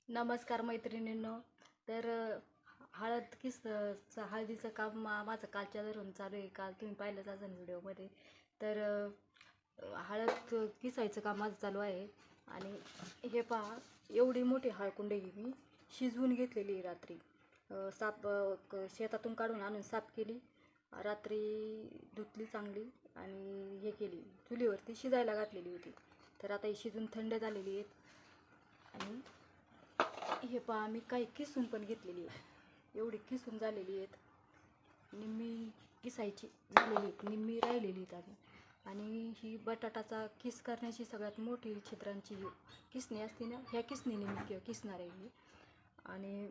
नमस्कार मैत्रिणींनो. तर हळदीचं काम माझं कालच्या धरून चालू आहे. काल तुम्ही पाहिलंच असेल व्हिडिओमध्ये. तर हळद किसायचं काम माझं चालू आहे. आणि हे पहा, एवढी मोठी हळकुंडी मी शिजवून घेतलेली आहे रात्री. शेतातून काढून आणून साफ केली, रात्री धुतली चांगली आणि हे केली, चुलीवरती शिजायला घातलेली होती. तर आता ही शिजून थंड झालेली आहेत. आणि हे पहा, मी काही किसून पण घेतलेली आहे. एवढी किसून झालेली आहेत. निम्मी किसायची झालेली आहेत, निम्मी राहिलेली आहेत अजून. आणि ही बटाटाचा किस करण्याची सगळ्यात मोठी छिद्रांची किसणी असते ना, ह्या किसणीने मी किसणार आहे मी. आणि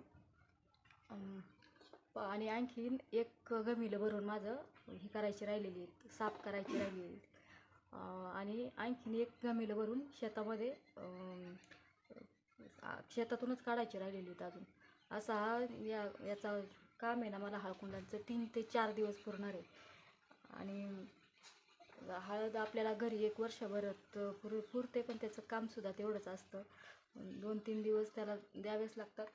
आणि आणखीन एक गमिलं भरून माझं ही करायची राहिलेली आहेत, साफ करायची राहिलेली आहेत. आणि आणखीन एक गमिलं भरून शेतातूनच काढायची राहिलेली आहेत अजून. असा याचा काम आहे ना मला हळकुंडांचं 3 ते 4 दिवस पुरणार आहे. आणि हळद आपल्याला घरी 1 वर्षभरात पुरते, पण त्याचं कामसुद्धा तेवढंच असतं. 2-3 दिवस त्याला द्यावेच लागतात.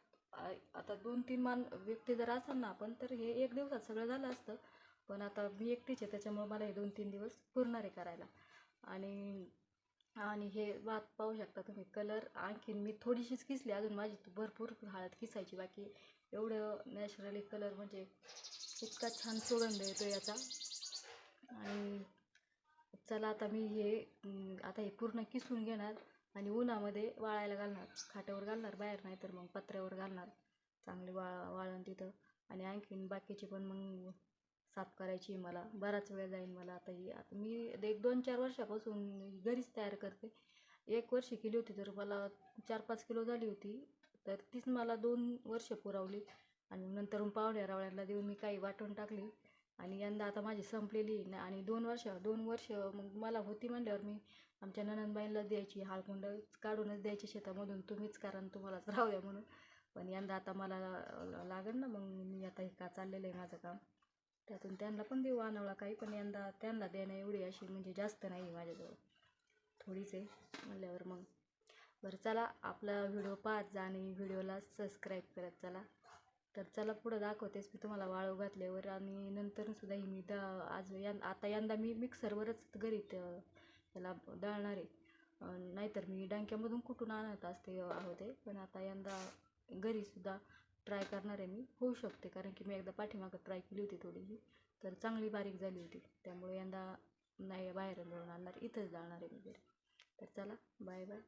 आता 2-3 व्यक्ती जर असाल ना आपण, तर हे 1 दिवसात सगळं झालं असतं. पण आता मी एकटीच आहे, त्याच्यामुळे मला हे 2-3 दिवस पुरणार आहे करायला. आणि हे भात पाहू शकता तुम्ही. कलर आणखीन मी थोडीशीच किसली, अजून माझी भरपूर हळद किसायची बाकी. एवढं नॅचरली कलर, म्हणजे इतका छान सुगंध येतो याचा. आणि चला आता मी हे पूर्ण किसून घेणार आणि उन्हामध्ये वाळायला घालणार. खाट्यावर घालणार बाहेर, नाही तर मग पत्र्यावर घालणार चांगली वाळण तिथं. आणि आणखीन बाकीचे पण मग साफ करायची मला, बराच वेळ जाईल मला. आता मी 1-2-4 वर्षापासून घरीच तयार करते. 1 वर्ष केली होती तर मला 4-5 किलो झाली होती. तर तीच मला 2 वर्ष पुरवली. आणि नंतर पाहुण्या-रावळ्यांना देऊन मी काही वाटून टाकली. आणि यंदा आता माझी संपलेली ना. आणि 2 वर्ष मग मला होती म्हणल्यावर मी आमच्या नणंदबाईंना द्यायची, हळकुंड काढूनच द्यायची शेतामधून, तुम्हीच करा आणि तुम्हालाच राहू द्या म्हणून. पण यंदा आता मला लागेल ना, मग मी आता हे चाललेलं आहे माझं काम. त्यातून त्यांना पण देऊ अनावळा काही, पण यंदा त्यांना देणं एवढी अशी म्हणजे जास्त नाही माझ्याजवळ, थोडीच आहे म्हणल्यावर. मग बरं, चला आपला व्हिडिओ पाहत जा आणि व्हिडिओला सबस्क्राईब करत चला. तर चला पुढं दाखवतेच मी तुम्हाला वाळू घातल्यावर. आणि नंतरसुद्धा ही मी आता यंदा मी मिक्सरवरच घरी त्याला दळणार आहे. नाहीतर मी डांक्यामधून कुठून आणत असते होते. पण आता यंदा घरीसुद्धा ट्राय करणार आहे मी. होऊ शकते, कारण की मी एकदा पाठीमागं ट्राय केली होती थोडीशी, तर चांगली बारीक झाली होती. त्यामुळे यंदा नाही बाहेर दळून आणणार, इथंच दळणार आहे मी घरी. तर चला, बाय बाय.